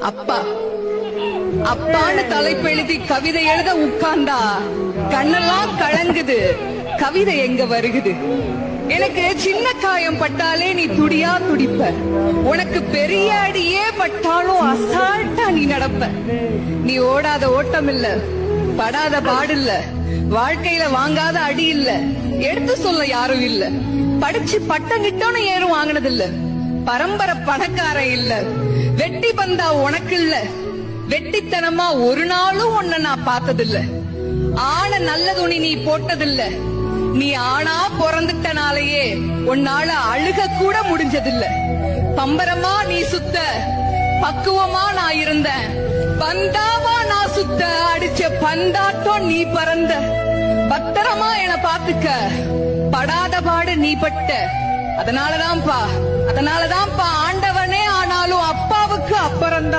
அப்பா அப்பான்னு தலைப்பெழுதி கவிதை எழுத உட்கார்ந்தா கண்ணெல்லாம் கலங்குது. கவிதை எங்க வருகுது? எனக்கு சின்ன காயம் பட்டாலே நீ துடியா துடிப்ப. உனக்கு பெரிய அடியே பட்டாலும் அசால்ட்டா நீ நடப்ப. நீ ஓடாத ஓட்டம் இல்ல, படாத பாடு இல்ல, வாழ்க்கையில வாங்காத அடி இல்ல, எடுத்து சொல்ல யாரும் இல்ல. படிச்சு பட்டம் கிட்டோன்னு ஏறும் வாங்கினது இல்ல. பரம்பரை பணக்காரன் இல்ல. வெட்டி பந்தா உனக்கு இல்ல. வெட்டித்தனமா ஒரு நாளும் உன்னை நான் பார்த்ததில்ல. ஆன நல்ல துணி நீ போட்டதில்ல. நீ ஆனா பிறந்துட்டனாலேயே உன்னால அழுக கூட முடிஞ்சதில்ல. பம்பரமா நீ சுத்த, பக்குவமா நான் இருந்தேன். பந்தாவா நான் சுத்த, அடிச்ச பந்தாட்டம் நீ பறந்த. பத்திரமா என பாத்துக்க, படாத பாடு நீ பட்ட. அதனாலதான்ப்பா ஆண்டவனே ஆனாலும் அப்பாவுக்கு அப்புறம்தான்.